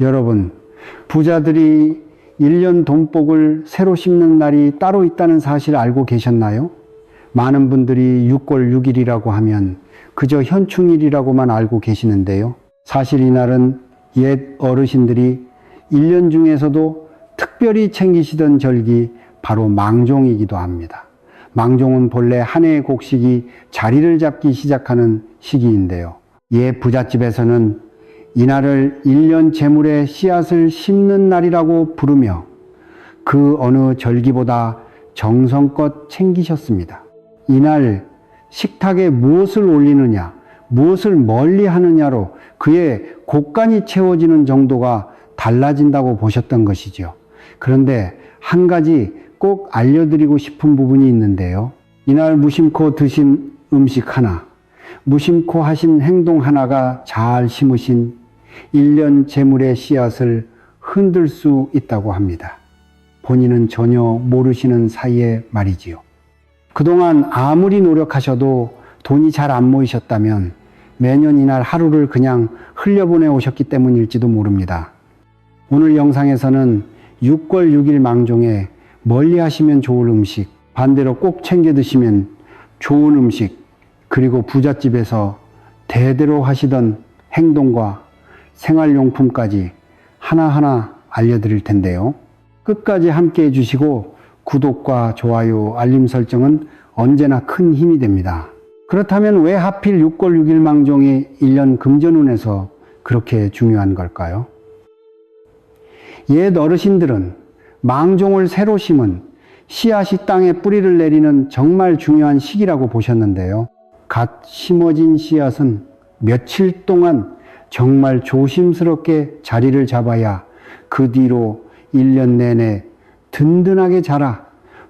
여러분, 부자들이 1년 돈복을 새로 심는 날이 따로 있다는 사실 알고 계셨나요? 많은 분들이 6월 6일이라고 하면 그저 현충일이라고만 알고 계시는데요. 사실 이날은 옛 어르신들이 1년 중에서도 특별히 챙기시던 절기 바로 망종이기도 합니다. 망종은 본래 한 해의 곡식이 자리를 잡기 시작하는 시기인데요. 옛 부잣집에서는 이날을 1년 재물의 씨앗을 심는 날이라고 부르며 그 어느 절기보다 정성껏 챙기셨습니다. 이날 식탁에 무엇을 올리느냐, 무엇을 멀리 하느냐로 그의 곳간이 채워지는 정도가 달라진다고 보셨던 것이죠. 그런데 한 가지 꼭 알려드리고 싶은 부분이 있는데요. 이날 무심코 드신 음식 하나, 무심코 하신 행동 하나가 잘 심으신 1년 재물의 씨앗을 흔들 수 있다고 합니다. 본인은 전혀 모르시는 사이에 말이지요. 그동안 아무리 노력하셔도 돈이 잘 안 모이셨다면 매년 이날 하루를 그냥 흘려보내 오셨기 때문일지도 모릅니다. 오늘 영상에서는 6월 6일 망종에 멀리 하시면 좋을 음식, 반대로 꼭 챙겨 드시면 좋은 음식, 그리고 부잣집에서 대대로 하시던 행동과 생활용품까지 하나하나 알려드릴 텐데요. 끝까지 함께 해주시고 구독과 좋아요, 알림 설정은 언제나 큰 힘이 됩니다. 그렇다면 왜 하필 6월 6일 망종이 1년 금전운에서 그렇게 중요한 걸까요? 옛 어르신들은 망종을 새로 심은 씨앗이 땅에 뿌리를 내리는 정말 중요한 시기라고 보셨는데요. 갓 심어진 씨앗은 며칠 동안 정말 조심스럽게 자리를 잡아야 그 뒤로 1년 내내 든든하게 자라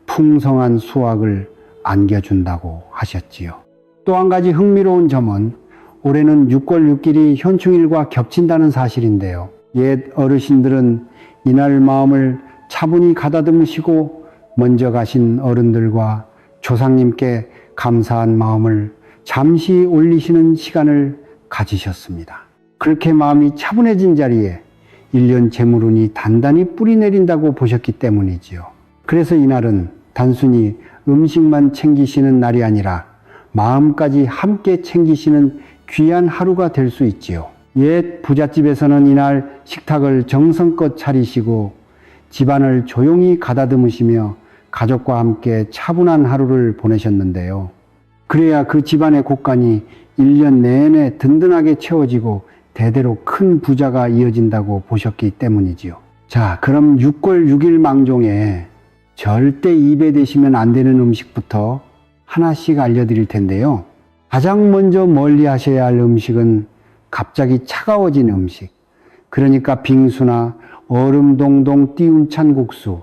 풍성한 수확을 안겨준다고 하셨지요. 또 한 가지 흥미로운 점은 올해는 6월 6일이 현충일과 겹친다는 사실인데요. 옛 어르신들은 이날 마음을 차분히 가다듬으시고 먼저 가신 어른들과 조상님께 감사한 마음을 잠시 올리시는 시간을 가지셨습니다. 그렇게 마음이 차분해진 자리에 1년 재물운이 단단히 뿌리 내린다고 보셨기 때문이지요. 그래서 이날은 단순히 음식만 챙기시는 날이 아니라 마음까지 함께 챙기시는 귀한 하루가 될 수 있지요. 옛 부잣집에서는 이날 식탁을 정성껏 차리시고 집안을 조용히 가다듬으시며 가족과 함께 차분한 하루를 보내셨는데요. 그래야 그 집안의 곳간이 1년 내내 든든하게 채워지고 대대로 큰 부자가 이어진다고 보셨기 때문이지요. 자, 그럼 6월 6일 망종에 절대 입에 대시면 안 되는 음식부터 하나씩 알려드릴 텐데요. 가장 먼저 멀리 하셔야 할 음식은 갑자기 차가워진 음식, 그러니까 빙수나 얼음 동동 띄운 찬국수,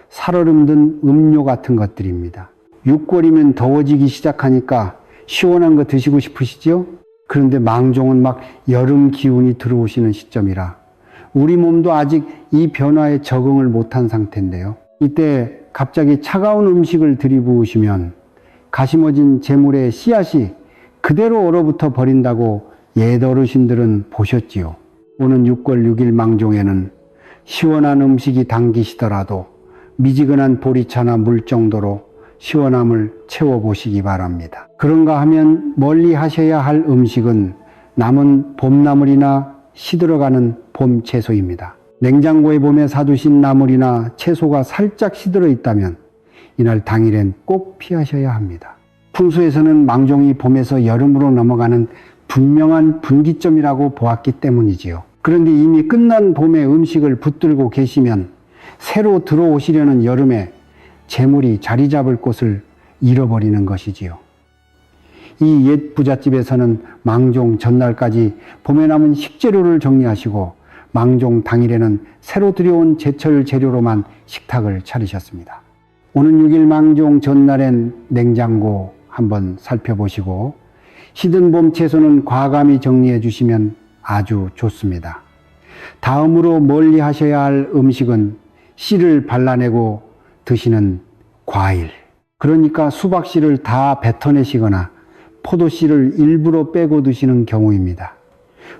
살얼음 든 음료 같은 것들입니다. 6월이면 더워지기 시작하니까 시원한 거 드시고 싶으시죠? 그런데 망종은 막 여름 기운이 들어오시는 시점이라 우리 몸도 아직 이 변화에 적응을 못한 상태인데요. 이때 갑자기 차가운 음식을 들이부으시면 가심어진 재물의 씨앗이 그대로 얼어붙어 버린다고 옛 어르신들은 보셨지요. 오는 6월 6일 망종에는 시원한 음식이 당기시더라도 미지근한 보리차나 물 정도로 시원함을 채워보시기 바랍니다. 그런가 하면 멀리 하셔야 할 음식은 남은 봄나물이나 시들어가는 봄 채소입니다. 냉장고에 봄에 사두신 나물이나 채소가 살짝 시들어 있다면 이날 당일엔 꼭 피하셔야 합니다. 풍수에서는 망종이 봄에서 여름으로 넘어가는 분명한 분기점이라고 보았기 때문이지요. 그런데 이미 끝난 봄에 음식을 붙들고 계시면 새로 들어오시려는 여름에 재물이 자리 잡을 곳을 잃어버리는 것이지요. 이 옛 부잣집에서는 망종 전날까지 봄에 남은 식재료를 정리하시고 망종 당일에는 새로 들여온 제철 재료로만 식탁을 차리셨습니다. 오는 6일 망종 전날엔 냉장고 한번 살펴보시고 시든 봄 채소는 과감히 정리해 주시면 아주 좋습니다. 다음으로 멀리 하셔야 할 음식은 씨를 발라내고 드시는 과일, 그러니까 수박씨를 다 뱉어내시거나 포도씨를 일부러 빼고 드시는 경우입니다.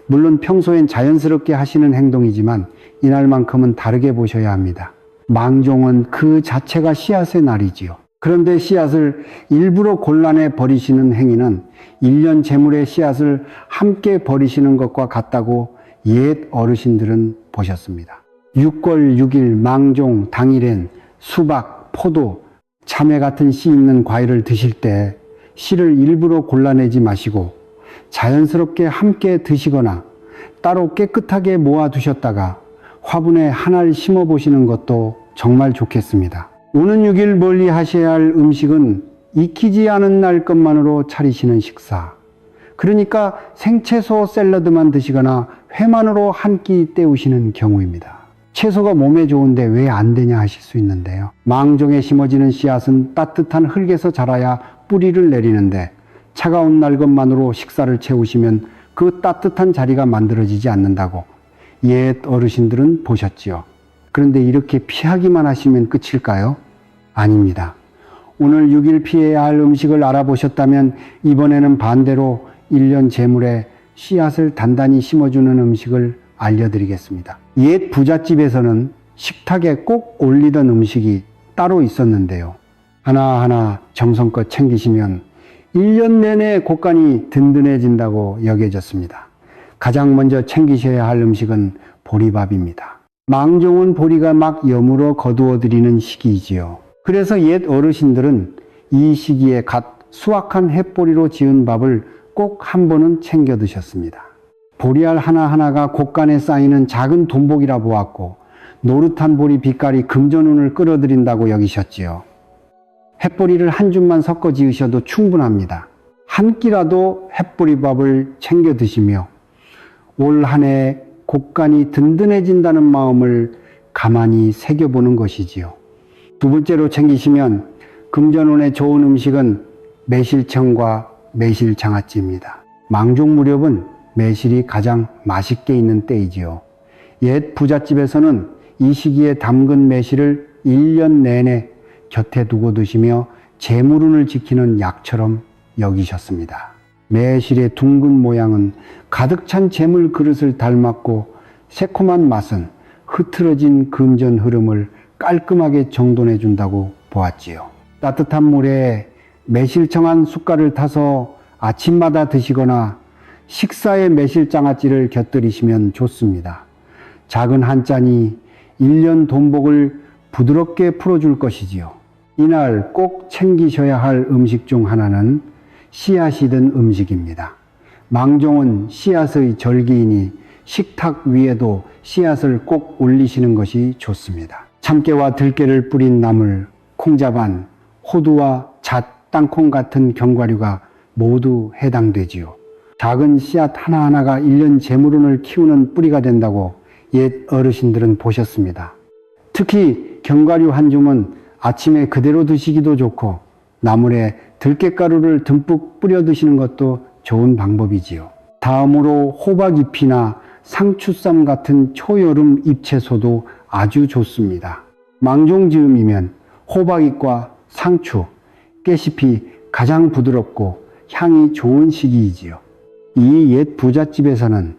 물론 평소엔 자연스럽게 하시는 행동이지만 이날만큼은 다르게 보셔야 합니다. 망종은 그 자체가 씨앗의 날이지요. 그런데 씨앗을 일부러 곤란해 버리시는 행위는 1년 재물의 씨앗을 함께 버리시는 것과 같다고 옛 어르신들은 보셨습니다. 6월 6일 망종 당일엔 수박, 포도, 참외 같은 씨 있는 과일을 드실 때 씨를 일부러 골라내지 마시고 자연스럽게 함께 드시거나 따로 깨끗하게 모아 두셨다가 화분에 하나를 심어 보시는 것도 정말 좋겠습니다. 오는 6일 멀리 하셔야 할 음식은 익히지 않은 날 것만으로 차리시는 식사. 그러니까 생채소 샐러드만 드시거나 회만으로 한 끼 때우시는 경우입니다. 채소가 몸에 좋은데 왜 안 되냐 하실 수 있는데요. 망종에 심어지는 씨앗은 따뜻한 흙에서 자라야 뿌리를 내리는데 차가운 날 것만으로 식사를 채우시면 그 따뜻한 자리가 만들어지지 않는다고 옛 어르신들은 보셨지요. 그런데 이렇게 피하기만 하시면 끝일까요? 아닙니다. 오늘 6일 피해야 할 음식을 알아보셨다면 이번에는 반대로 1년 재물에 씨앗을 단단히 심어주는 음식을 알려드리겠습니다. 옛 부잣집에서는 식탁에 꼭 올리던 음식이 따로 있었는데요. 하나하나 정성껏 챙기시면 1년 내내 곳간이 든든해진다고 여겨졌습니다. 가장 먼저 챙기셔야 할 음식은 보리밥입니다. 망종은 보리가 막 여물어 거두어들이는 시기이지요. 그래서 옛 어르신들은 이 시기에 갓 수확한 햇보리로 지은 밥을 꼭 한 번은 챙겨 드셨습니다. 보리알 하나하나가 곳간에 쌓이는 작은 돈복이라 보았고 노릇한 보리 빛깔이 금전운을 끌어들인다고 여기셨지요. 햇보리를 한 줌만 섞어 지으셔도 충분합니다. 한 끼라도 햇보리밥을 챙겨 드시며 올 한 해 곳간이 든든해진다는 마음을 가만히 새겨보는 것이지요. 두 번째로 챙기시면 금전운에 좋은 음식은 매실청과 매실장아찌입니다. 망종 무렵은 매실이 가장 맛있게 있는 때이지요. 옛 부잣집에서는 이 시기에 담근 매실을 1년 내내 곁에 두고 드시며 재물운을 지키는 약처럼 여기셨습니다. 매실의 둥근 모양은 가득 찬 재물 그릇을 닮았고 새콤한 맛은 흐트러진 금전 흐름을 깔끔하게 정돈해 준다고 보았지요. 따뜻한 물에 매실청 한 숟갈을 타서 아침마다 드시거나 식사에 매실장아찌를 곁들이시면 좋습니다. 작은 한 잔이 1년 돈복을 부드럽게 풀어줄 것이지요. 이날 꼭 챙기셔야 할 음식 중 하나는 씨앗이 든 음식입니다. 망종은 씨앗의 절기이니 식탁 위에도 씨앗을 꼭 올리시는 것이 좋습니다. 참깨와 들깨를 뿌린 나물, 콩자반, 호두와 잣, 땅콩 같은 견과류가 모두 해당되지요. 작은 씨앗 하나하나가 1년 재물운을 키우는 뿌리가 된다고 옛 어르신들은 보셨습니다. 특히 견과류 한 줌은 아침에 그대로 드시기도 좋고 나물에 들깨가루를 듬뿍 뿌려 드시는 것도 좋은 방법이지요. 다음으로 호박잎이나 상추쌈 같은 초여름 잎채소도 아주 좋습니다. 망종즈음이면 호박잎과 상추, 깨잎이 가장 부드럽고 향이 좋은 시기이지요. 이 옛 부잣집에서는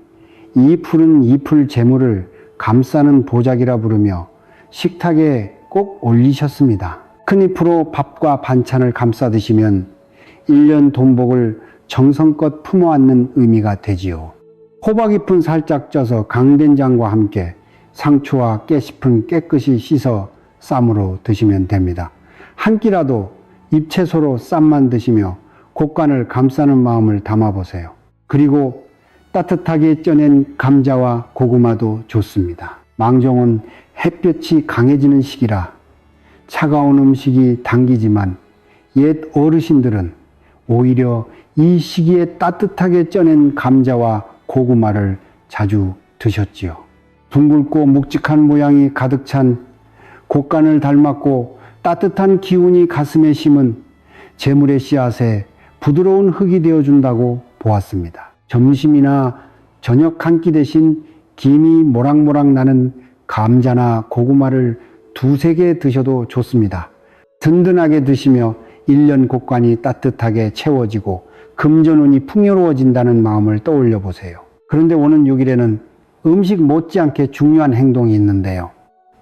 이 푸른 잎을 재물을 감싸는 보자기라 부르며 식탁에 꼭 올리셨습니다. 큰 잎으로 밥과 반찬을 감싸 드시면 1년 돈복을 정성껏 품어 안는 의미가 되지요. 호박잎은 살짝 쪄서 강된장과 함께 상추와 깨잎은 깨끗이 씻어 쌈으로 드시면 됩니다. 한 끼라도 잎채소로 쌈만 드시며 곳간을 감싸는 마음을 담아보세요. 그리고 따뜻하게 쪄낸 감자와 고구마도 좋습니다. 망종은 햇볕이 강해지는 시기라 차가운 음식이 당기지만 옛 어르신들은 오히려 이 시기에 따뜻하게 쪄낸 감자와 고구마를 자주 드셨지요. 둥글고 묵직한 모양이 가득 찬 곳간을 닮았고 따뜻한 기운이 가슴에 심은 재물의 씨앗에 부드러운 흙이 되어준다고 보았습니다. 점심이나 저녁 한 끼 대신 김이 모락모락 나는 감자나 고구마를 두세 개 드셔도 좋습니다. 든든하게 드시며 1년 곳간이 따뜻하게 채워지고 금전운이 풍요로워진다는 마음을 떠올려 보세요. 그런데 오는 6일에는 음식 못지않게 중요한 행동이 있는데요.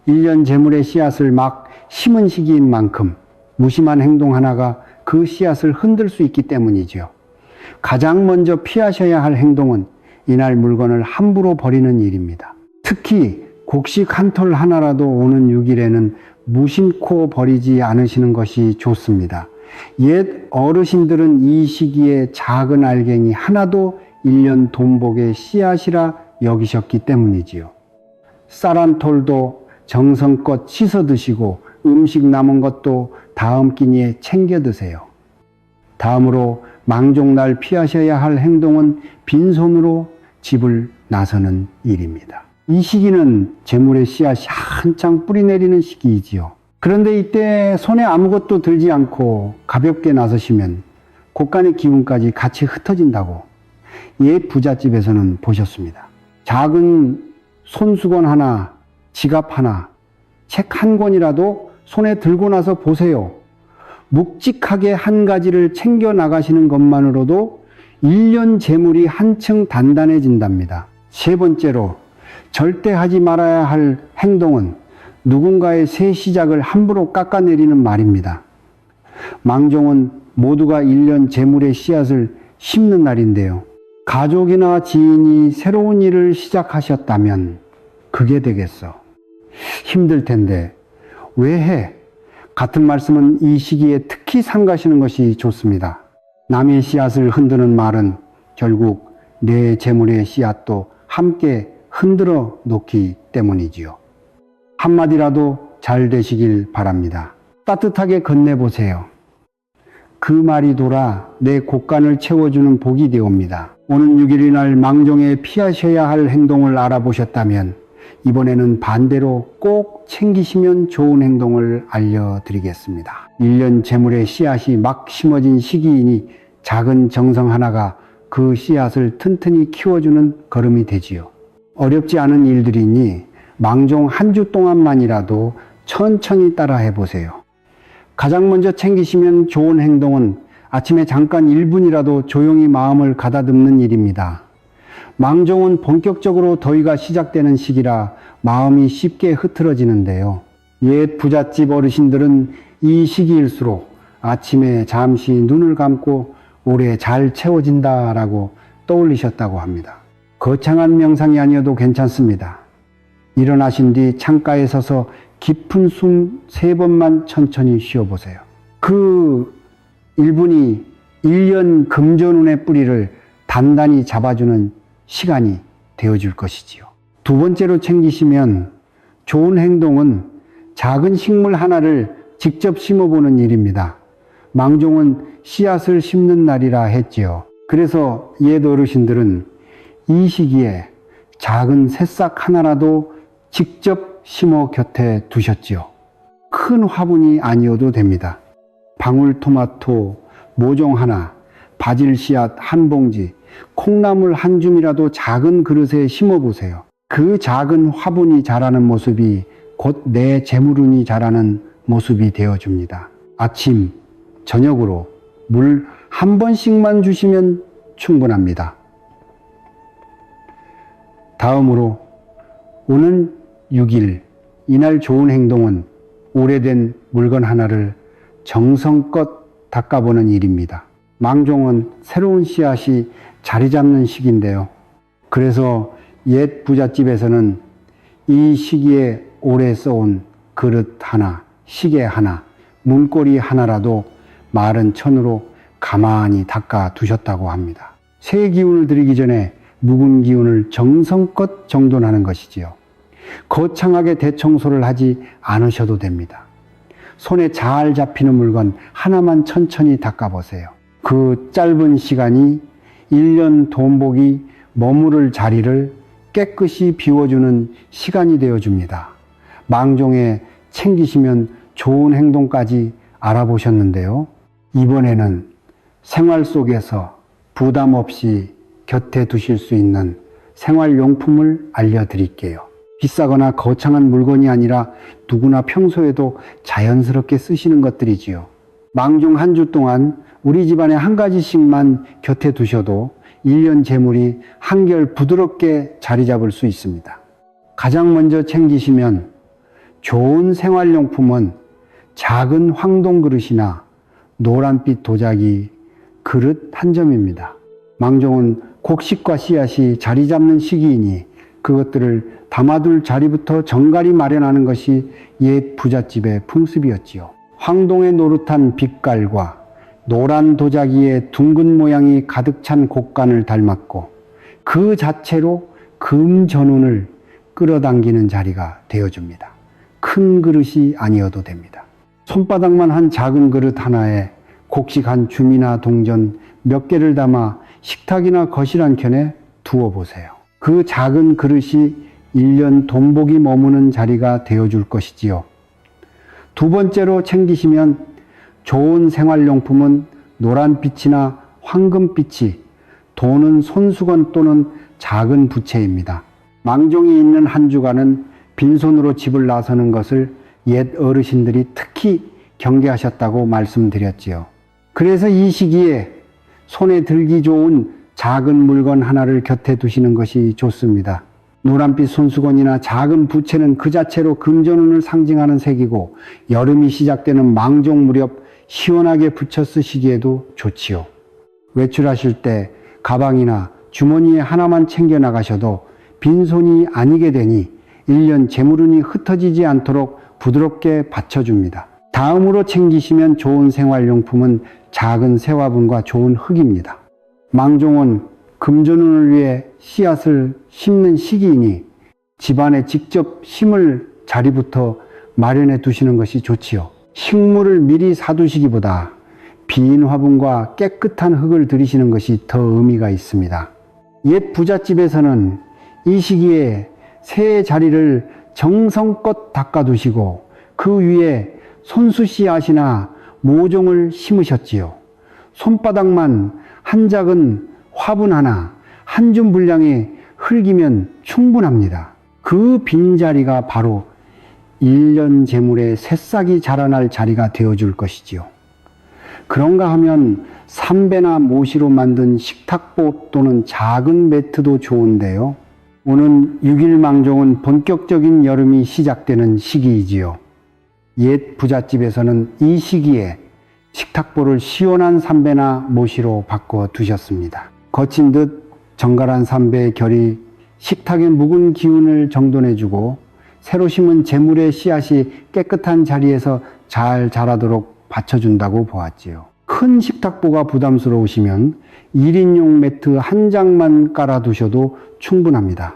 1년 재물의 씨앗을 막 심은 시기인 만큼 무심한 행동 하나가 그 씨앗을 흔들 수 있기 때문이지요. 가장 먼저 피하셔야 할 행동은 이날 물건을 함부로 버리는 일입니다. 특히 곡식 한 톨 하나라도 오는 6일에는 무심코 버리지 않으시는 것이 좋습니다. 옛 어르신들은 이 시기에 작은 알갱이 하나도 1년 돈복의 씨앗이라 여기셨기 때문이지요. 쌀 한 톨도 정성껏 씻어 드시고 음식 남은 것도 다음 끼니에 챙겨 드세요. 다음으로 망종날 피하셔야 할 행동은 빈손으로 집을 나서는 일입니다. 이 시기는 재물의 씨앗이 한창 뿌리 내리는 시기이지요. 그런데 이때 손에 아무것도 들지 않고 가볍게 나서시면 곳간의 기운까지 같이 흩어진다고 옛 부잣집에서는 보셨습니다. 작은 손수건 하나, 지갑 하나, 책 한 권이라도 손에 들고 나서 보세요. 묵직하게 한 가지를 챙겨 나가시는 것만으로도 1년 재물이 한층 단단해진답니다. 세 번째로 절대 하지 말아야 할 행동은 누군가의 새 시작을 함부로 깎아내리는 말입니다. 망종은 모두가 1년 재물의 씨앗을 심는 날인데요. 가족이나 지인이 새로운 일을 시작하셨다면 그게 되겠어. 힘들 텐데 왜 해? 같은 말씀은 이 시기에 특히 삼가시는 것이 좋습니다. 남의 씨앗을 흔드는 말은 결국 내 재물의 씨앗도 함께 흔들어 놓기 때문이지요. 한마디라도 잘 되시길 바랍니다. 따뜻하게 건네보세요. 그 말이 돌아 내 곳간을 채워주는 복이 되옵니다. 오는 6일이 날 망종에 피하셔야 할 행동을 알아보셨다면 이번에는 반대로 꼭 챙기시면 좋은 행동을 알려드리겠습니다. 1년 재물의 씨앗이 막 심어진 시기이니 작은 정성 하나가 그 씨앗을 튼튼히 키워주는 걸음이 되지요. 어렵지 않은 일들이니 망종 한 주 동안만이라도 천천히 따라 해보세요. 가장 먼저 챙기시면 좋은 행동은 아침에 잠깐 1분이라도 조용히 마음을 가다듬는 일입니다. 망종은 본격적으로 더위가 시작되는 시기라 마음이 쉽게 흐트러지는데요. 옛 부잣집 어르신들은 이 시기일수록 아침에 잠시 눈을 감고 올해 잘 채워진다라고 떠올리셨다고 합니다. 거창한 명상이 아니어도 괜찮습니다. 일어나신 뒤 창가에 서서 깊은 숨 3번만 천천히 쉬어보세요. 그 1분이 1년 금전운의 뿌리를 단단히 잡아주는 시간이 되어줄 것이지요. 두 번째로 챙기시면 좋은 행동은 작은 식물 하나를 직접 심어보는 일입니다. 망종은 씨앗을 심는 날이라 했지요. 그래서 옛 어르신들은 이 시기에 작은 새싹 하나라도 직접 심어 곁에 두셨지요. 큰 화분이 아니어도 됩니다. 방울토마토 모종 하나, 바질 씨앗 한 봉지, 콩나물 한 줌이라도 작은 그릇에 심어보세요. 그 작은 화분이 자라는 모습이 곧 내 재물운이 자라는 모습이 되어줍니다. 아침, 저녁으로 물 한 번씩만 주시면 충분합니다. 다음으로 오는 6일, 이날 좋은 행동은 오래된 물건 하나를 정성껏 닦아보는 일입니다. 망종은 새로운 씨앗이 자리 잡는 시기인데요. 그래서 옛 부잣집에서는 이 시기에 오래 써온 그릇 하나, 시계 하나, 문고리 하나라도 마른 천으로 가만히 닦아 두셨다고 합니다. 새 기운을 들이기 전에 묵은 기운을 정성껏 정돈하는 것이지요. 거창하게 대청소를 하지 않으셔도 됩니다. 손에 잘 잡히는 물건 하나만 천천히 닦아보세요. 그 짧은 시간이 1년 돈복이 머무를 자리를 깨끗이 비워주는 시간이 되어줍니다. 망종에 챙기시면 좋은 행동까지 알아보셨는데요. 이번에는 생활 속에서 부담 없이 곁에 두실 수 있는 생활용품을 알려드릴게요. 비싸거나 거창한 물건이 아니라 누구나 평소에도 자연스럽게 쓰시는 것들이지요. 망종 한 주 동안 우리 집안에 한 가지씩만 곁에 두셔도 일년 재물이 한결 부드럽게 자리 잡을 수 있습니다. 가장 먼저 챙기시면 좋은 생활용품은 작은 황동 그릇이나 노란빛 도자기 그릇 한 점입니다. 망종은 곡식과 씨앗이 자리 잡는 시기이니 그것들을 담아둘 자리부터 정갈히 마련하는 것이 옛 부잣집의 풍습이었지요. 황동의 노릇한 빛깔과 노란 도자기의 둥근 모양이 가득 찬 곡간을 닮았고 그 자체로 금 전운을 끌어당기는 자리가 되어줍니다. 큰 그릇이 아니어도 됩니다. 손바닥만 한 작은 그릇 하나에 곡식 한 줌이나 동전 몇 개를 담아 식탁이나 거실 한켠에 두어 보세요. 그 작은 그릇이 1년 돈복이 머무는 자리가 되어줄 것이지요. 두 번째로 챙기시면 좋은 생활용품은 노란빛이나 황금빛이 도는 손수건 또는 작은 부채입니다. 망종이 있는 한 주간은 빈손으로 집을 나서는 것을 옛 어르신들이 특히 경계하셨다고 말씀드렸지요. 그래서 이 시기에 손에 들기 좋은 작은 물건 하나를 곁에 두시는 것이 좋습니다. 노란빛 손수건이나 작은 부채는 그 자체로 금전운을 상징하는 색이고 여름이 시작되는 망종 무렵 시원하게 붙여 쓰시기에도 좋지요. 외출하실 때 가방이나 주머니에 하나만 챙겨 나가셔도 빈손이 아니게 되니 1년 재물운이 흩어지지 않도록 부드럽게 받쳐줍니다. 다음으로 챙기시면 좋은 생활용품은 작은 새화분과 좋은 흙입니다. 망종은 금전운을 위해 씨앗을 심는 시기이니 집안에 직접 심을 자리부터 마련해 두시는 것이 좋지요. 식물을 미리 사두시기보다 빈 화분과 깨끗한 흙을 들이시는 것이 더 의미가 있습니다. 옛 부잣집에서는 이 시기에 새 자리를 정성껏 닦아두시고 그 위에 손수 씨앗이나 모종을 심으셨지요. 손바닥만 한 작은 화분 하나, 한 줌 분량의 흙이면 충분합니다. 그 빈자리가 바로 1년 재물의 새싹이 자라날 자리가 되어줄 것이지요. 그런가 하면 삼배나 모시로 만든 식탁보 또는 작은 매트도 좋은데요. 오는 6일 망종은 본격적인 여름이 시작되는 시기이지요. 옛 부잣집에서는 이 시기에 식탁보를 시원한 삼배나 모시로 바꿔 두셨습니다. 거친 듯 정갈한 삼배의 결이 식탁의 묵은 기운을 정돈해주고 새로 심은 재물의 씨앗이 깨끗한 자리에서 잘 자라도록 받쳐준다고 보았지요. 큰 식탁보가 부담스러우시면 1인용 매트 한 장만 깔아두셔도 충분합니다.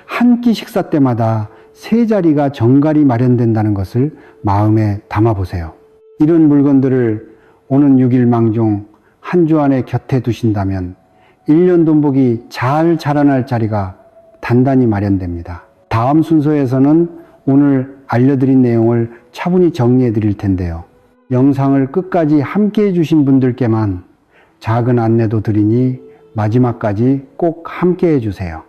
한 끼 식사 때마다 세 자리가 정갈이 마련된다는 것을 마음에 담아보세요. 이런 물건들을 오는 6일 망종 한 주 안에 곁에 두신다면 1년 돈복이 잘 자라날 자리가 단단히 마련됩니다. 다음 순서에서는 오늘 알려드린 내용을 차분히 정리해 드릴 텐데요. 영상을 끝까지 함께 해주신 분들께만 작은 안내도 드리니 마지막까지 꼭 함께 해주세요.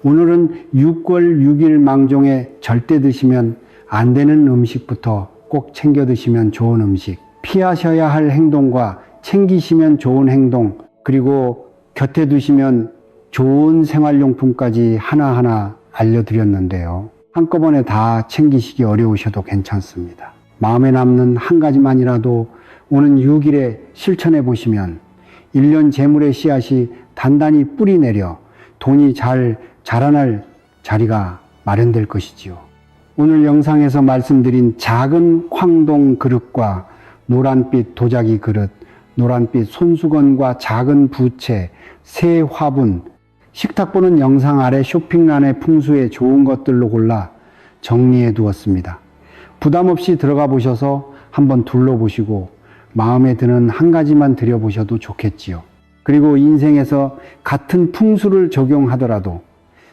오늘은 6월 6일 망종에 절대 드시면 안 되는 음식부터 꼭 챙겨 드시면 좋은 음식, 피하셔야 할 행동과 챙기시면 좋은 행동, 그리고 곁에 두시면 좋은 생활용품까지 하나하나 알려드렸는데요. 한꺼번에 다 챙기시기 어려우셔도 괜찮습니다. 마음에 남는 한 가지만이라도 오는 6일에 실천해 보시면 1년 재물의 씨앗이 단단히 뿌리 내려 돈이 잘 자라날 자리가 마련될 것이지요. 오늘 영상에서 말씀드린 작은 황동 그릇과 노란빛 도자기 그릇, 노란빛 손수건과 작은 부채, 새 화분, 식탁보는 영상 아래 쇼핑란의 풍수에 좋은 것들로 골라 정리해 두었습니다. 부담 없이 들어가 보셔서 한번 둘러보시고 마음에 드는 한 가지만 들여보셔도 좋겠지요. 그리고 인생에서 같은 풍수를 적용하더라도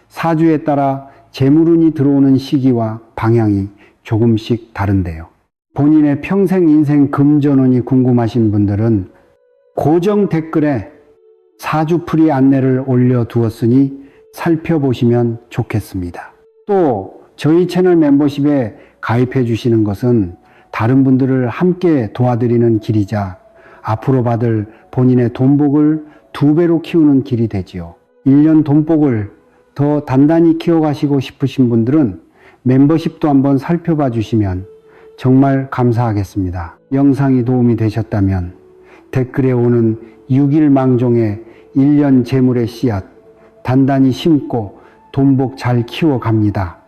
사주에 따라 재물운이 들어오는 시기와 방향이 조금씩 다른데요. 본인의 평생 인생 금전운이 궁금하신 분들은 고정 댓글에 사주풀이 안내를 올려두었으니 살펴보시면 좋겠습니다. 또 저희 채널 멤버십에 가입해 주시는 것은 다른 분들을 함께 도와드리는 길이자 앞으로 받을 본인의 돈복을 2배로 키우는 길이 되지요. 1년 돈복을 더 단단히 키워가시고 싶으신 분들은 멤버십도 한번 살펴봐 주시면 정말 감사하겠습니다. 영상이 도움이 되셨다면 댓글에 오는 6일 망종의 1년 재물의 씨앗 단단히 심고 돈복 잘 키워갑니다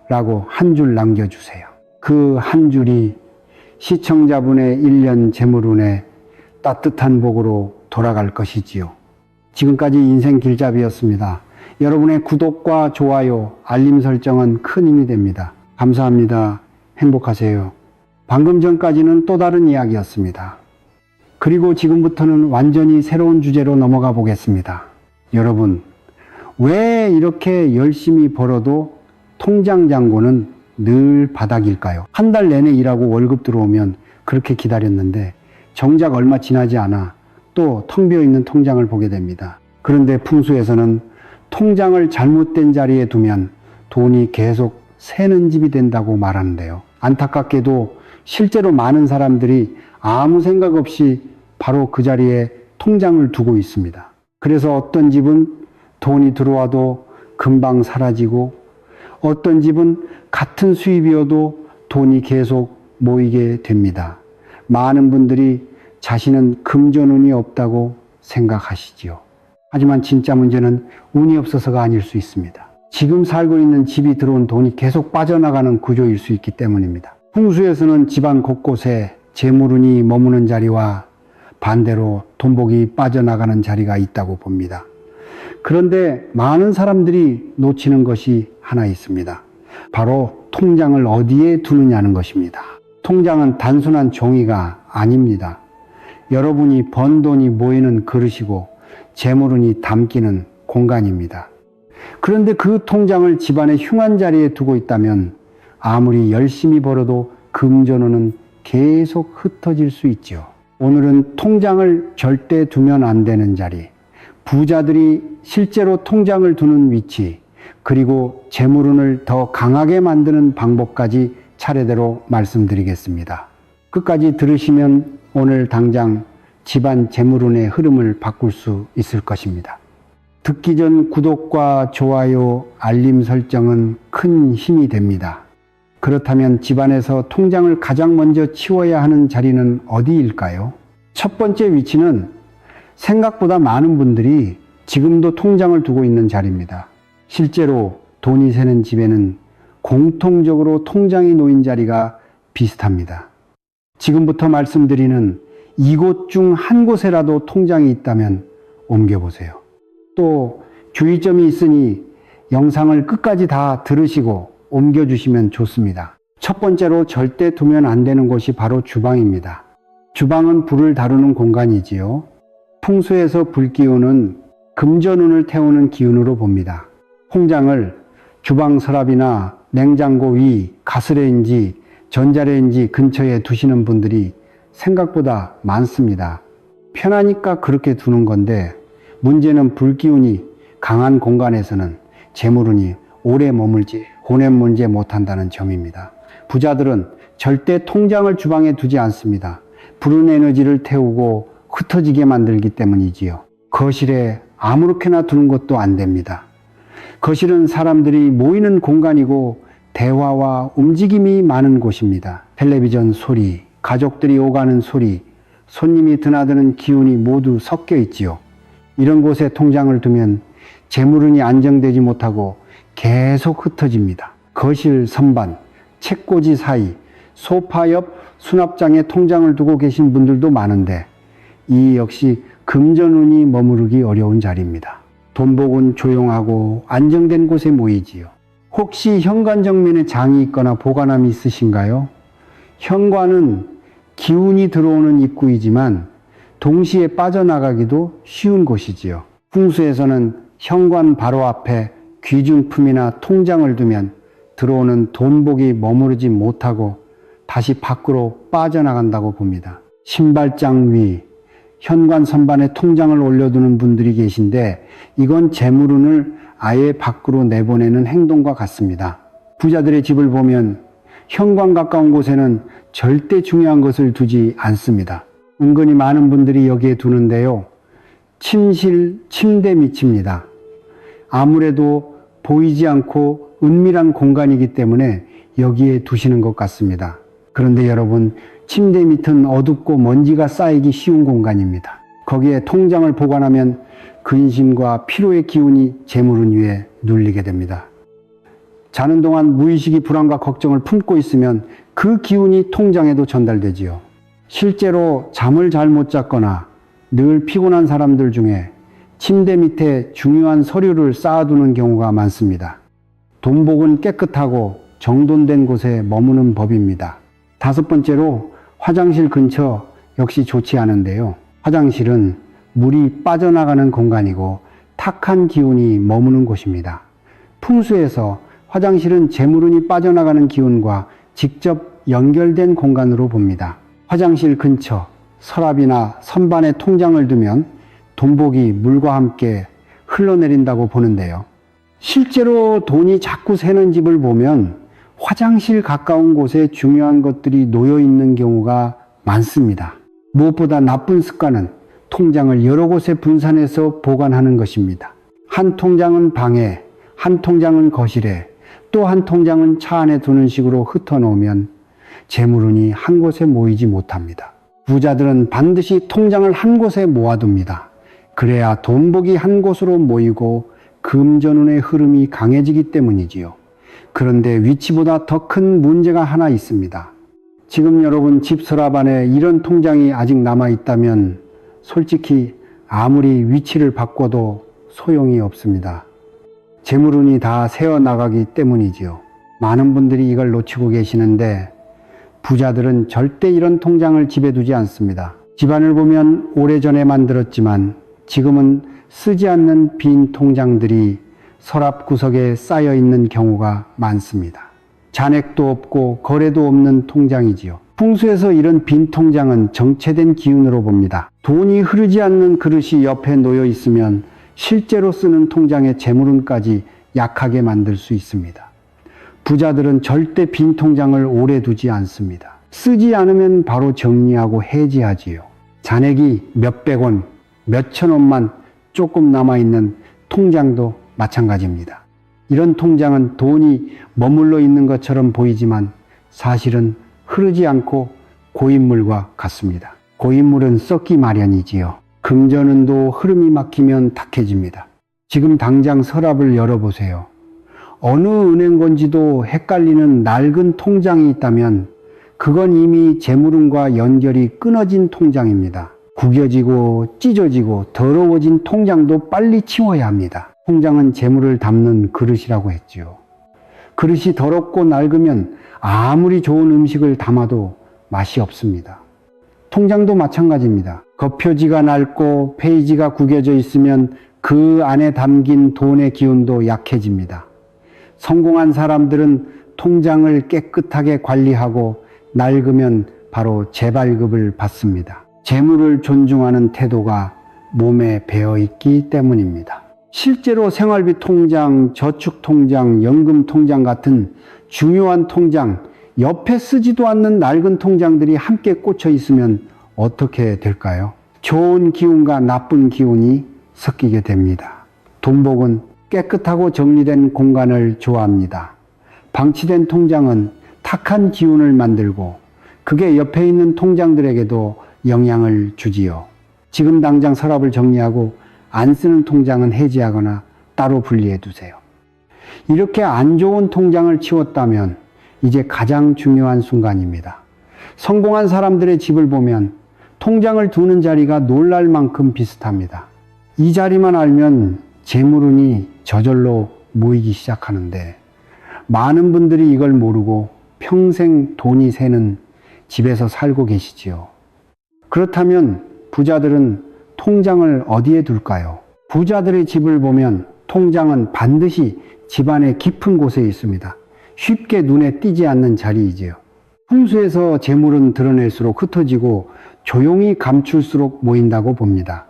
라고 한 줄 남겨주세요. 그 한 줄이 시청자분의 1년 재물운에 따뜻한 복으로 돌아갈 것이지요. 지금까지 인생 길잡이였습니다. 여러분의 구독과 좋아요, 알림 설정은 큰 힘이 됩니다. 감사합니다. 행복하세요. 방금 전까지는 또 다른 이야기였습니다. 그리고 지금부터는 완전히 새로운 주제로 넘어가 보겠습니다. 여러분, 왜 이렇게 열심히 벌어도 통장 잔고는 늘 바닥일까요? 한 달 내내 일하고 월급 들어오면 그렇게 기다렸는데 정작 얼마 지나지 않아 또 텅 비어 있는 통장을 보게 됩니다. 그런데 풍수에서는 통장을 잘못된 자리에 두면 돈이 계속 새는 집이 된다고 말하는데요. 안타깝게도 실제로 많은 사람들이 아무 생각 없이 바로 그 자리에 통장을 두고 있습니다. 그래서 어떤 집은 돈이 들어와도 금방 사라지고 어떤 집은 같은 수입이어도 돈이 계속 모이게 됩니다. 많은 분들이 자신은 금전운이 없다고 생각하시지요. 하지만 진짜 문제는 운이 없어서가 아닐 수 있습니다. 지금 살고 있는 집이 들어온 돈이 계속 빠져나가는 구조일 수 있기 때문입니다. 풍수에서는 집안 곳곳에 재물운이 머무는 자리와 반대로 돈복이 빠져나가는 자리가 있다고 봅니다. 그런데 많은 사람들이 놓치는 것이 하나 있습니다. 바로 통장을 어디에 두느냐는 것입니다. 통장은 단순한 종이가 아닙니다. 여러분이 번 돈이 모이는 그릇이고 재물운이 담기는 공간입니다. 그런데 그 통장을 집안의 흉한 자리에 두고 있다면 아무리 열심히 벌어도 금전운은 계속 흩어질 수 있죠. 오늘은 통장을 절대 두면 안 되는 자리, 부자들이 실제로 통장을 두는 위치, 그리고 재물운을 더 강하게 만드는 방법까지 차례대로 말씀드리겠습니다. 끝까지 들으시면 오늘 당장 집안 재물운의 흐름을 바꿀 수 있을 것입니다. 듣기 전 구독과 좋아요, 알림 설정은 큰 힘이 됩니다. 그렇다면 집안에서 통장을 가장 먼저 치워야 하는 자리는 어디일까요? 첫 번째 위치는 생각보다 많은 분들이 지금도 통장을 두고 있는 자리입니다. 실제로 돈이 새는 집에는 공통적으로 통장이 놓인 자리가 비슷합니다. 지금부터 말씀드리는 이곳 중 한 곳에라도 통장이 있다면 옮겨보세요. 또 주의점이 있으니 영상을 끝까지 다 들으시고 옮겨주시면 좋습니다. 첫 번째로 절대 두면 안 되는 곳이 바로 주방입니다. 주방은 불을 다루는 공간이지요. 풍수에서 불기운은 금전운을 태우는 기운으로 봅니다. 통장을 주방 서랍이나 냉장고 위, 가스레인지, 전자레인지 근처에 두시는 분들이 생각보다 많습니다. 편하니까 그렇게 두는 건데 문제는 불기운이 강한 공간에서는 재물운이 오래 머물지 혼돈문제 못한다는 점입니다. 부자들은 절대 통장을 주방에 두지 않습니다. 불운 에너지를 태우고 흩어지게 만들기 때문이지요. 거실에 아무렇게나 두는 것도 안 됩니다. 거실은 사람들이 모이는 공간이고 대화와 움직임이 많은 곳입니다. 텔레비전 소리, 가족들이 오가는 소리, 손님이 드나드는 기운이 모두 섞여 있지요. 이런 곳에 통장을 두면 재물운이 안정되지 못하고 계속 흩어집니다. 거실 선반, 책꽂이 사이, 소파 옆 수납장에 통장을 두고 계신 분들도 많은데 이 역시 금전운이 머무르기 어려운 자리입니다. 돈복은 조용하고 안정된 곳에 모이지요. 혹시 현관 정면에 장이 있거나 보관함이 있으신가요? 현관은 기운이 들어오는 입구이지만 동시에 빠져나가기도 쉬운 곳이지요. 풍수에서는 현관 바로 앞에 귀중품이나 통장을 두면 들어오는 돈복이 머무르지 못하고 다시 밖으로 빠져나간다고 봅니다. 신발장 위, 현관 선반에 통장을 올려두는 분들이 계신데 이건 재물운을 아예 밖으로 내보내는 행동과 같습니다. 부자들의 집을 보면 현관 가까운 곳에는 절대 중요한 것을 두지 않습니다. 은근히 많은 분들이 여기에 두는데요. 침실, 침대 밑입니다. 아무래도 보이지 않고 은밀한 공간이기 때문에 여기에 두시는 것 같습니다. 그런데 여러분, 침대 밑은 어둡고 먼지가 쌓이기 쉬운 공간입니다. 거기에 통장을 보관하면 근심과 피로의 기운이 재물운 위에 눌리게 됩니다. 자는 동안 무의식이 불안과 걱정을 품고 있으면 그 기운이 통장에도 전달되지요. 실제로 잠을 잘 못 잤거나 늘 피곤한 사람들 중에 침대 밑에 중요한 서류를 쌓아두는 경우가 많습니다. 돈복은 깨끗하고 정돈된 곳에 머무는 법입니다. 5번째로 화장실 근처 역시 좋지 않은데요. 화장실은 물이 빠져나가는 공간이고 탁한 기운이 머무는 곳입니다. 풍수에서 화장실은 재물운이 빠져나가는 기운과 직접 연결된 공간으로 봅니다. 화장실 근처 서랍이나 선반에 통장을 두면 돈복이 물과 함께 흘러내린다고 보는데요. 실제로 돈이 자꾸 새는 집을 보면 화장실 가까운 곳에 중요한 것들이 놓여 있는 경우가 많습니다. 무엇보다 나쁜 습관은 통장을 여러 곳에 분산해서 보관하는 것입니다. 한 통장은 방에, 한 통장은 거실에, 또 한 통장은 차 안에 두는 식으로 흩어놓으면 재물운이 한 곳에 모이지 못합니다. 부자들은 반드시 통장을 한 곳에 모아둡니다. 그래야 돈복이 한 곳으로 모이고 금전운의 흐름이 강해지기 때문이지요. 그런데 위치보다 더 큰 문제가 하나 있습니다. 지금 여러분 집 서랍 안에 이런 통장이 아직 남아있다면 솔직히 아무리 위치를 바꿔도 소용이 없습니다. 재물운이 다 새어나가기 때문이지요. 많은 분들이 이걸 놓치고 계시는데 부자들은 절대 이런 통장을 집에 두지 않습니다. 집안을 보면 오래전에 만들었지만 지금은 쓰지 않는 빈 통장들이 서랍 구석에 쌓여 있는 경우가 많습니다. 잔액도 없고 거래도 없는 통장이지요. 풍수에서 이런 빈 통장은 정체된 기운으로 봅니다. 돈이 흐르지 않는 그릇이 옆에 놓여 있으면 실제로 쓰는 통장의 재물운까지 약하게 만들 수 있습니다. 부자들은 절대 빈 통장을 오래 두지 않습니다. 쓰지 않으면 바로 정리하고 해지하지요. 잔액이 몇백 원, 몇천 원만 조금 남아있는 통장도 마찬가지입니다. 이런 통장은 돈이 머물러 있는 것처럼 보이지만 사실은 흐르지 않고 고인물과 같습니다. 고인물은 썩기 마련이지요. 금전운도 흐름이 막히면 탁해집니다. 지금 당장 서랍을 열어보세요. 어느 은행 건지도 헷갈리는 낡은 통장이 있다면 그건 이미 재물운과 연결이 끊어진 통장입니다. 구겨지고 찢어지고 더러워진 통장도 빨리 치워야 합니다. 통장은 재물을 담는 그릇이라고 했지요. 그릇이 더럽고 낡으면 아무리 좋은 음식을 담아도 맛이 없습니다. 통장도 마찬가지입니다. 겉표지가 낡고 페이지가 구겨져 있으면 그 안에 담긴 돈의 기운도 약해집니다. 성공한 사람들은 통장을 깨끗하게 관리하고 낡으면 바로 재발급을 받습니다. 재물을 존중하는 태도가 몸에 배어있기 때문입니다. 실제로 생활비 통장, 저축 통장, 연금 통장 같은 중요한 통장, 옆에 쓰지도 않는 낡은 통장들이 함께 꽂혀 있으면 어떻게 될까요? 좋은 기운과 나쁜 기운이 섞이게 됩니다. 돈복은 깨끗하고 정리된 공간을 좋아합니다. 방치된 통장은 탁한 기운을 만들고 그게 옆에 있는 통장들에게도 영향을 주지요. 지금 당장 서랍을 정리하고 안 쓰는 통장은 해지하거나 따로 분리해 두세요. 이렇게 안 좋은 통장을 치웠다면 이제 가장 중요한 순간입니다. 성공한 사람들의 집을 보면 통장을 두는 자리가 놀랄 만큼 비슷합니다. 이 자리만 알면 재물운이 저절로 모이기 시작하는데 많은 분들이 이걸 모르고 평생 돈이 새는 집에서 살고 계시지요. 그렇다면 부자들은 통장을 어디에 둘까요? 부자들의 집을 보면 통장은 반드시 집안의 깊은 곳에 있습니다. 쉽게 눈에 띄지 않는 자리이지요. 풍수에서 재물은 드러낼수록 흩어지고 조용히 감출수록 모인다고 봅니다.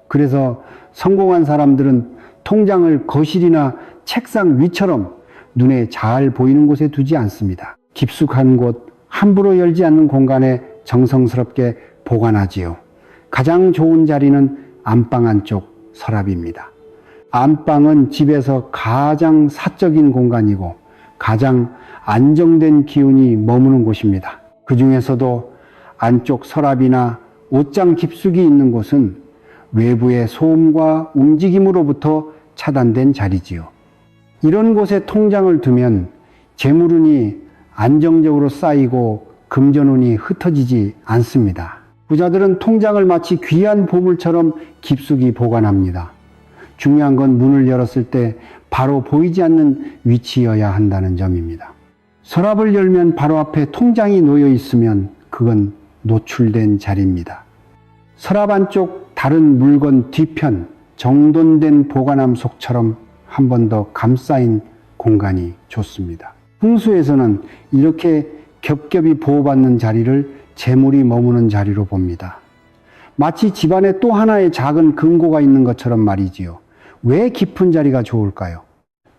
그래서 성공한 사람들은 통장을 거실이나 책상 위처럼 눈에 잘 보이는 곳에 두지 않습니다. 깊숙한 곳, 함부로 열지 않는 공간에 정성스럽게 보관하지요. 가장 좋은 자리는 안방 안쪽 서랍입니다. 안방은 집에서 가장 사적인 공간이고 가장 안정된 기운이 머무는 곳입니다. 그 중에서도 안쪽 서랍이나 옷장 깊숙이 있는 곳은 외부의 소음과 움직임으로부터 차단된 자리지요. 이런 곳에 통장을 두면 재물운이 안정적으로 쌓이고 금전운이 흩어지지 않습니다. 부자들은 통장을 마치 귀한 보물처럼 깊숙이 보관합니다. 중요한 건 문을 열었을 때 바로 보이지 않는 위치여야 한다는 점입니다. 서랍을 열면 바로 앞에 통장이 놓여 있으면 그건 노출된 자리입니다. 서랍 안쪽 다른 물건 뒤편 정돈된 보관함 속처럼 한 번 더 감싸인 공간이 좋습니다. 풍수에서는 이렇게 겹겹이 보호받는 자리를 재물이 머무는 자리로 봅니다. 마치 집안에 또 하나의 작은 금고가 있는 것처럼 말이지요. 왜 깊은 자리가 좋을까요?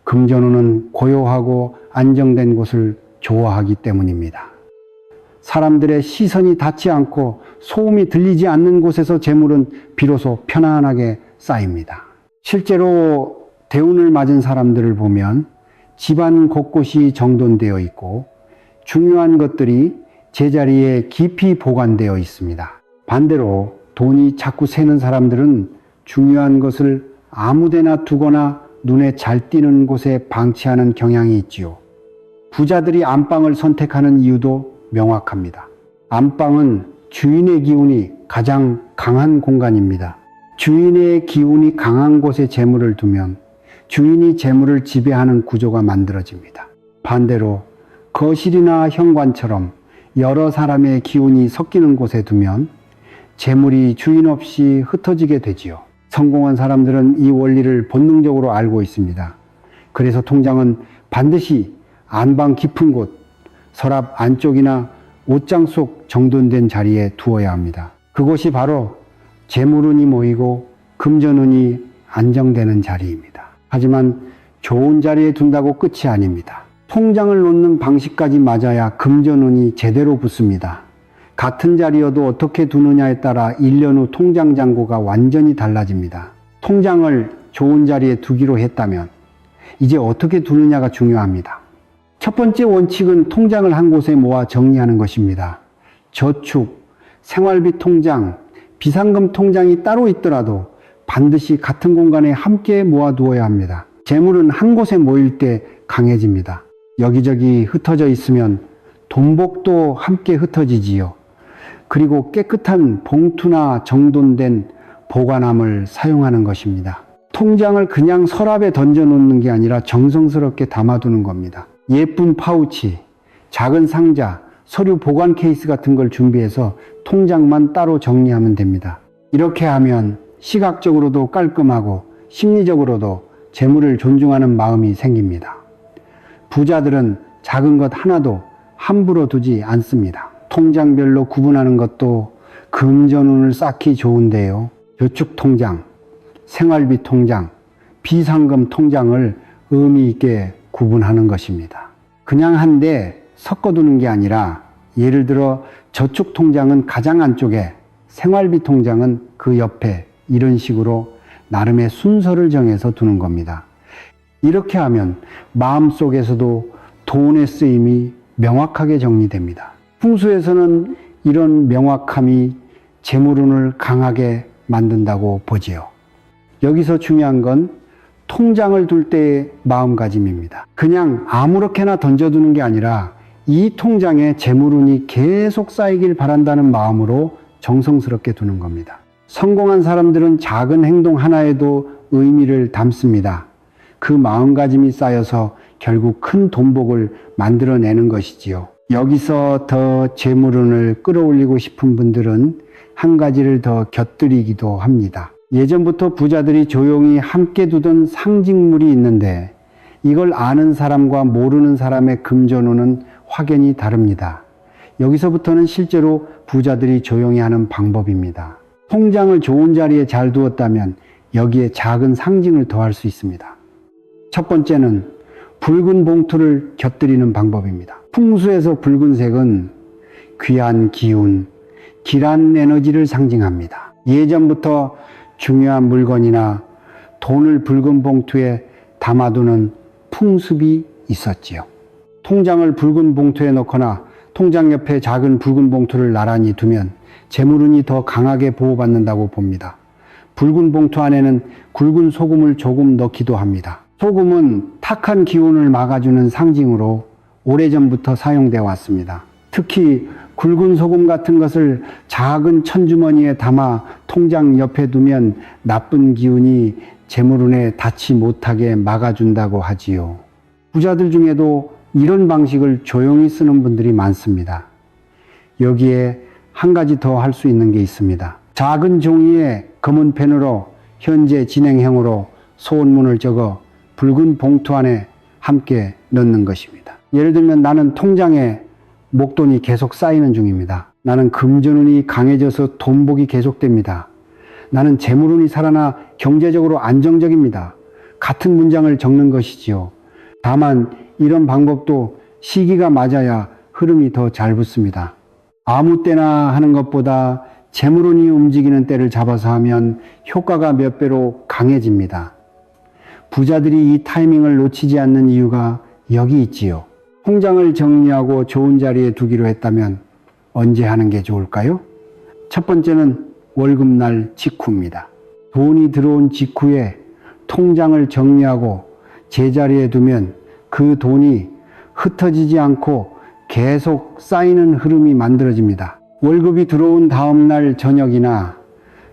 금전운은 고요하고 안정된 곳을 좋아하기 때문입니다. 사람들의 시선이 닿지 않고 소음이 들리지 않는 곳에서 재물은 비로소 편안하게 쌓입니다. 실제로 대운을 맞은 사람들을 보면 집안 곳곳이 정돈되어 있고 중요한 것들이 제자리에 깊이 보관되어 있습니다. 반대로 돈이 자꾸 새는 사람들은 중요한 것을 아무데나 두거나 눈에 잘 띄는 곳에 방치하는 경향이 있지요. 부자들이 안방을 선택하는 이유도 명확합니다. 안방은 주인의 기운이 가장 강한 공간입니다. 주인의 기운이 강한 곳에 재물을 두면 주인이 재물을 지배하는 구조가 만들어집니다. 반대로 거실이나 현관처럼 여러 사람의 기운이 섞이는 곳에 두면 재물이 주인 없이 흩어지게 되지요. 성공한 사람들은 이 원리를 본능적으로 알고 있습니다. 그래서 통장은 반드시 안방 깊은 곳, 서랍 안쪽이나 옷장 속 정돈된 자리에 두어야 합니다. 그곳이 바로 재물운이 모이고 금전운이 안정되는 자리입니다. 하지만 좋은 자리에 둔다고 끝이 아닙니다. 통장을 놓는 방식까지 맞아야 금전운이 제대로 붙습니다. 같은 자리여도 어떻게 두느냐에 따라 1년 후 통장 잔고가 완전히 달라집니다. 통장을 좋은 자리에 두기로 했다면 이제 어떻게 두느냐가 중요합니다. 첫 번째 원칙은 통장을 한 곳에 모아 정리하는 것입니다. 저축, 생활비 통장, 비상금 통장이 따로 있더라도 반드시 같은 공간에 함께 모아두어야 합니다. 재물은 한 곳에 모일 때 강해집니다. 여기저기 흩어져 있으면 돈복도 함께 흩어지지요. 그리고 깨끗한 봉투나 정돈된 보관함을 사용하는 것입니다. 통장을 그냥 서랍에 던져 놓는 게 아니라 정성스럽게 담아두는 겁니다. 예쁜 파우치, 작은 상자, 서류 보관 케이스 같은 걸 준비해서 통장만 따로 정리하면 됩니다. 이렇게 하면 시각적으로도 깔끔하고 심리적으로도 재물을 존중하는 마음이 생깁니다. 부자들은 작은 것 하나도 함부로 두지 않습니다. 통장별로 구분하는 것도 금전운을 쌓기 좋은데요. 저축통장, 생활비 통장, 비상금 통장을 의미 있게 구분하는 것입니다. 그냥 한데 섞어두는 게 아니라 예를 들어 저축통장은 가장 안쪽에, 생활비 통장은 그 옆에 이런 식으로 나름의 순서를 정해서 두는 겁니다. 이렇게 하면 마음속에서도 돈의 쓰임이 명확하게 정리됩니다. 풍수에서는 이런 명확함이 재물운을 강하게 만든다고 보지요. 여기서 중요한 건 통장을 둘 때의 마음가짐입니다. 그냥 아무렇게나 던져두는 게 아니라 이 통장에 재물운이 계속 쌓이길 바란다는 마음으로 정성스럽게 두는 겁니다. 성공한 사람들은 작은 행동 하나에도 의미를 담습니다. 그 마음가짐이 쌓여서 결국 큰 돈복을 만들어내는 것이지요. 여기서 더 재물운을 끌어올리고 싶은 분들은 한 가지를 더 곁들이기도 합니다. 예전부터 부자들이 조용히 함께 두던 상징물이 있는데 이걸 아는 사람과 모르는 사람의 금전운은 확연히 다릅니다. 여기서부터는 실제로 부자들이 조용히 하는 방법입니다. 통장을 좋은 자리에 잘 두었다면 여기에 작은 상징을 더할 수 있습니다. 첫 번째는 붉은 봉투를 곁들이는 방법입니다. 풍수에서 붉은색은 귀한 기운, 길한 에너지를 상징합니다. 예전부터 중요한 물건이나 돈을 붉은 봉투에 담아두는 풍습이 있었지요. 통장을 붉은 봉투에 넣거나 통장 옆에 작은 붉은 봉투를 나란히 두면 재물운이 더 강하게 보호받는다고 봅니다. 붉은 봉투 안에는 굵은 소금을 조금 넣기도 합니다. 소금은 탁한 기운을 막아주는 상징으로 오래전부터 사용되어 왔습니다. 특히 굵은 소금 같은 것을 작은 천주머니에 담아 통장 옆에 두면 나쁜 기운이 재물운에 닿지 못하게 막아준다고 하지요. 부자들 중에도 이런 방식을 조용히 쓰는 분들이 많습니다. 여기에 한 가지 더 할 수 있는 게 있습니다. 작은 종이에 검은 펜으로 현재 진행형으로 소원문을 적어 붉은 봉투 안에 함께 넣는 것입니다. 예를 들면 나는 통장에 목돈이 계속 쌓이는 중입니다. 나는 금전운이 강해져서 돈복이 계속됩니다. 나는 재물운이 살아나 경제적으로 안정적입니다. 같은 문장을 적는 것이지요. 다만 이런 방법도 시기가 맞아야 흐름이 더 잘 붙습니다. 아무 때나 하는 것보다 재물운이 움직이는 때를 잡아서 하면 효과가 몇 배로 강해집니다. 부자들이 이 타이밍을 놓치지 않는 이유가 여기 있지요. 통장을 정리하고 좋은 자리에 두기로 했다면 언제 하는 게 좋을까요? 첫 번째는 월급날 직후입니다. 돈이 들어온 직후에 통장을 정리하고 제자리에 두면 그 돈이 흩어지지 않고 계속 쌓이는 흐름이 만들어집니다. 월급이 들어온 다음날 저녁이나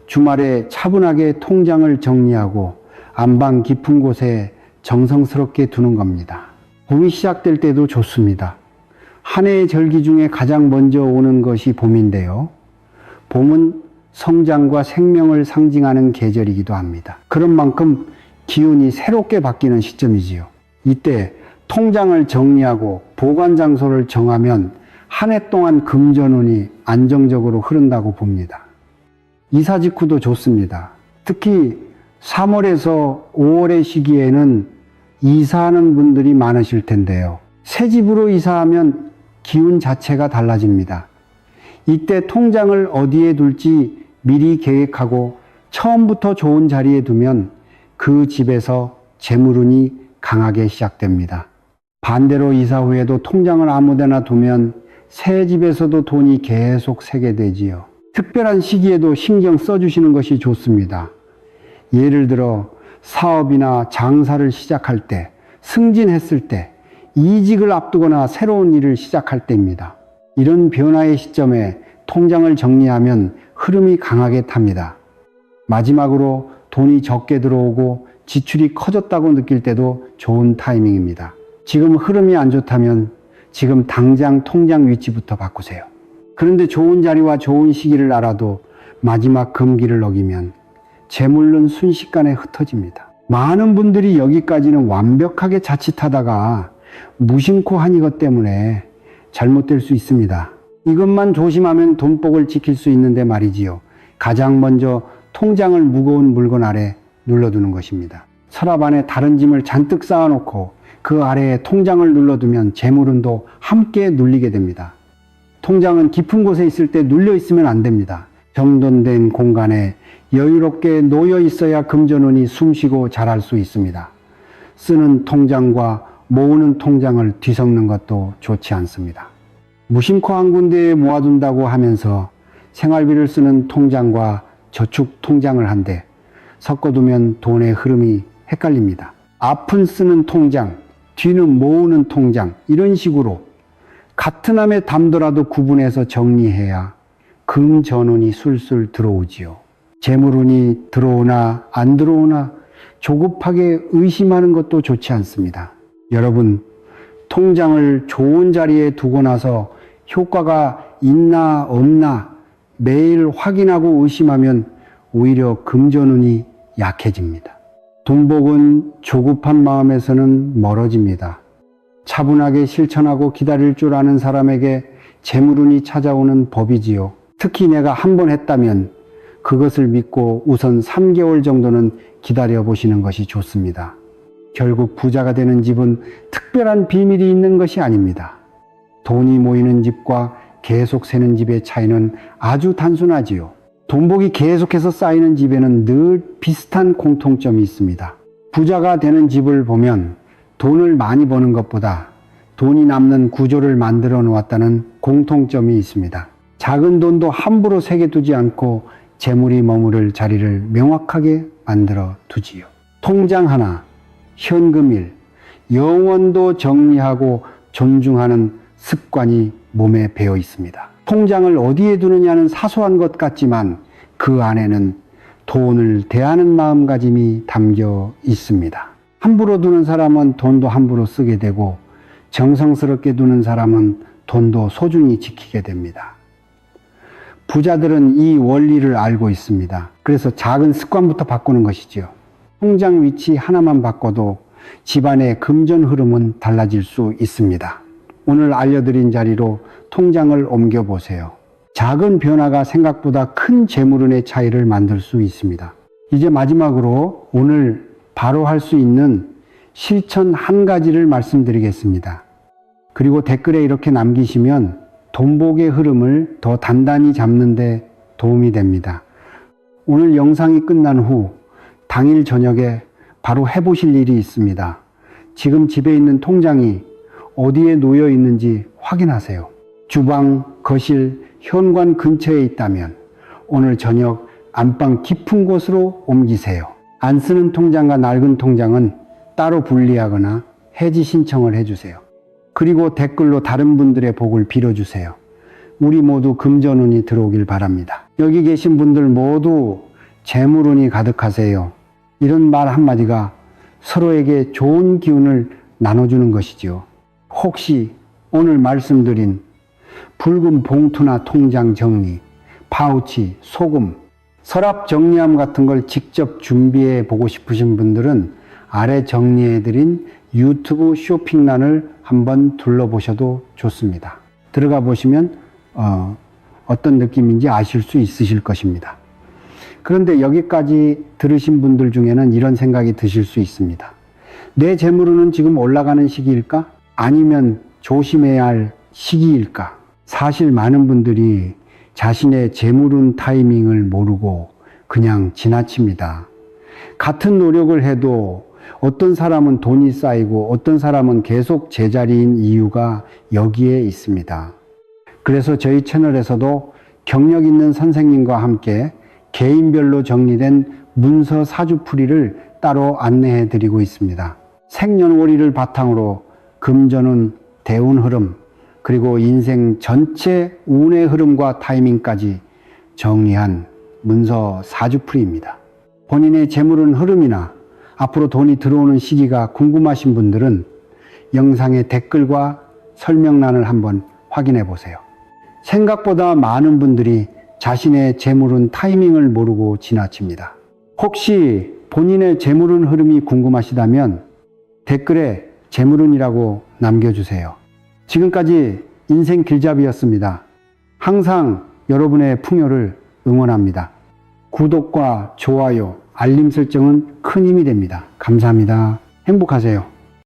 주말에 차분하게 통장을 정리하고 안방 깊은 곳에 정성스럽게 두는 겁니다. 봄이 시작될 때도 좋습니다. 한 해의 절기 중에 가장 먼저 오는 것이 봄인데요. 봄은 성장과 생명을 상징하는 계절이기도 합니다. 그런 만큼 기운이 새롭게 바뀌는 시점이지요. 이때 통장을 정리하고 보관 장소를 정하면 한 해 동안 금전운이 안정적으로 흐른다고 봅니다. 이사 직후도 좋습니다. 특히 3월에서 5월의 시기에는 이사하는 분들이 많으실 텐데요. 새 집으로 이사하면 기운 자체가 달라집니다. 이때 통장을 어디에 둘지 미리 계획하고 처음부터 좋은 자리에 두면 그 집에서 재물운이 강하게 시작됩니다. 반대로 이사 후에도 통장을 아무데나 두면 새 집에서도 돈이 계속 새게 되지요. 특별한 시기에도 신경 써주시는 것이 좋습니다. 예를 들어 사업이나 장사를 시작할 때, 승진했을 때, 이직을 앞두거나 새로운 일을 시작할 때입니다. 이런 변화의 시점에 통장을 정리하면 흐름이 강하게 탑니다. 마지막으로 돈이 적게 들어오고 지출이 커졌다고 느낄 때도 좋은 타이밍입니다. 지금 흐름이 안 좋다면 지금 당장 통장 위치부터 바꾸세요. 그런데 좋은 자리와 좋은 시기를 알아도 마지막 금기를 어기면 재물은 순식간에 흩어집니다. 많은 분들이 여기까지는 완벽하게 자칫하다가 무심코 한 이것 때문에 잘못될 수 있습니다. 이것만 조심하면 돈복을 지킬 수 있는데 말이지요. 가장 먼저 통장을 무거운 물건 아래 눌러두는 것입니다. 서랍 안에 다른 짐을 잔뜩 쌓아놓고 그 아래에 통장을 눌러두면 재물운도 함께 눌리게 됩니다. 통장은 깊은 곳에 있을 때 눌려 있으면 안 됩니다. 정돈된 공간에 여유롭게 놓여 있어야 금전운이 숨쉬고 자랄 수 있습니다. 쓰는 통장과 모으는 통장을 뒤섞는 것도 좋지 않습니다. 무심코 한 군데에 모아둔다고 하면서 생활비를 쓰는 통장과 저축 통장을 한데 섞어두면 돈의 흐름이 헷갈립니다. 앞은 쓰는 통장, 뒤는 모으는 통장, 이런 식으로 같은 함에 담더라도 구분해서 정리해야 금전운이 술술 들어오지요. 재물운이 들어오나 안 들어오나 조급하게 의심하는 것도 좋지 않습니다. 여러분, 통장을 좋은 자리에 두고 나서 효과가 있나 없나 매일 확인하고 의심하면 오히려 금전운이 약해집니다. 돈복은 조급한 마음에서는 멀어집니다. 차분하게 실천하고 기다릴 줄 아는 사람에게 재물운이 찾아오는 법이지요. 특히 내가 한 번 했다면 그것을 믿고 우선 3개월 정도는 기다려 보시는 것이 좋습니다. 결국 부자가 되는 집은 특별한 비밀이 있는 것이 아닙니다. 돈이 모이는 집과 계속 새는 집의 차이는 아주 단순하지요. 돈복이 계속해서 쌓이는 집에는 늘 비슷한 공통점이 있습니다. 부자가 되는 집을 보면 돈을 많이 버는 것보다 돈이 남는 구조를 만들어 놓았다는 공통점이 있습니다. 작은 돈도 함부로 새겨두지 않고 재물이 머무를 자리를 명확하게 만들어 두지요. 통장 하나, 현금일, 영원도 정리하고 존중하는 습관이 몸에 배어 있습니다. 통장을 어디에 두느냐는 사소한 것 같지만 그 안에는 돈을 대하는 마음가짐이 담겨 있습니다. 함부로 두는 사람은 돈도 함부로 쓰게 되고 정성스럽게 두는 사람은 돈도 소중히 지키게 됩니다. 부자들은 이 원리를 알고 있습니다. 그래서 작은 습관부터 바꾸는 것이지요. 통장 위치 하나만 바꿔도 집안의 금전 흐름은 달라질 수 있습니다. 오늘 알려드린 자리로 통장을 옮겨보세요. 작은 변화가 생각보다 큰 재물운의 차이를 만들 수 있습니다. 이제 마지막으로 오늘 바로 할 수 있는 실천 한 가지를 말씀드리겠습니다. 그리고 댓글에 이렇게 남기시면 돈복의 흐름을 더 단단히 잡는 데 도움이 됩니다. 오늘 영상이 끝난 후 당일 저녁에 바로 해보실 일이 있습니다. 지금 집에 있는 통장이 어디에 놓여 있는지 확인하세요. 주방, 거실, 현관 근처에 있다면 오늘 저녁 안방 깊은 곳으로 옮기세요. 안 쓰는 통장과 낡은 통장은 따로 분리하거나 해지 신청을 해주세요. 그리고 댓글로 다른 분들의 복을 빌어주세요. 우리 모두 금전운이 들어오길 바랍니다. 여기 계신 분들 모두 재물운이 가득하세요. 이런 말 한마디가 서로에게 좋은 기운을 나눠주는 것이지요. 혹시 오늘 말씀드린 붉은 봉투나 통장 정리, 파우치, 소금, 서랍 정리함 같은 걸 직접 준비해 보고 싶으신 분들은 아래 정리해드린 유튜브 쇼핑란을 한번 둘러보셔도 좋습니다. 들어가 보시면 어떤 느낌인지 아실 수 있으실 것입니다. 그런데 여기까지 들으신 분들 중에는 이런 생각이 드실 수 있습니다. 내 재물운은 지금 올라가는 시기일까? 아니면 조심해야 할 시기일까? 사실 많은 분들이 자신의 재물운 타이밍을 모르고 그냥 지나칩니다. 같은 노력을 해도 어떤 사람은 돈이 쌓이고 어떤 사람은 계속 제자리인 이유가 여기에 있습니다. 그래서 저희 채널에서도 경력 있는 선생님과 함께 개인별로 정리된 문서 사주풀이를 따로 안내해 드리고 있습니다. 생년월일을 바탕으로 금전운, 대운 흐름, 그리고 인생 전체 운의 흐름과 타이밍까지 정리한 문서 사주풀이입니다. 본인의 재물운 흐름이나 앞으로 돈이 들어오는 시기가 궁금하신 분들은 영상의 댓글과 설명란을 한번 확인해 보세요. 생각보다 많은 분들이 자신의 재물운 타이밍을 모르고 지나칩니다. 혹시 본인의 재물운 흐름이 궁금하시다면 댓글에 재물운이라고 남겨주세요. 지금까지 인생 길잡이였습니다. 항상 여러분의 풍요를 응원합니다. 구독과 좋아요, 알림 설정은 큰 힘이 됩니다. 감사합니다. 행복하세요.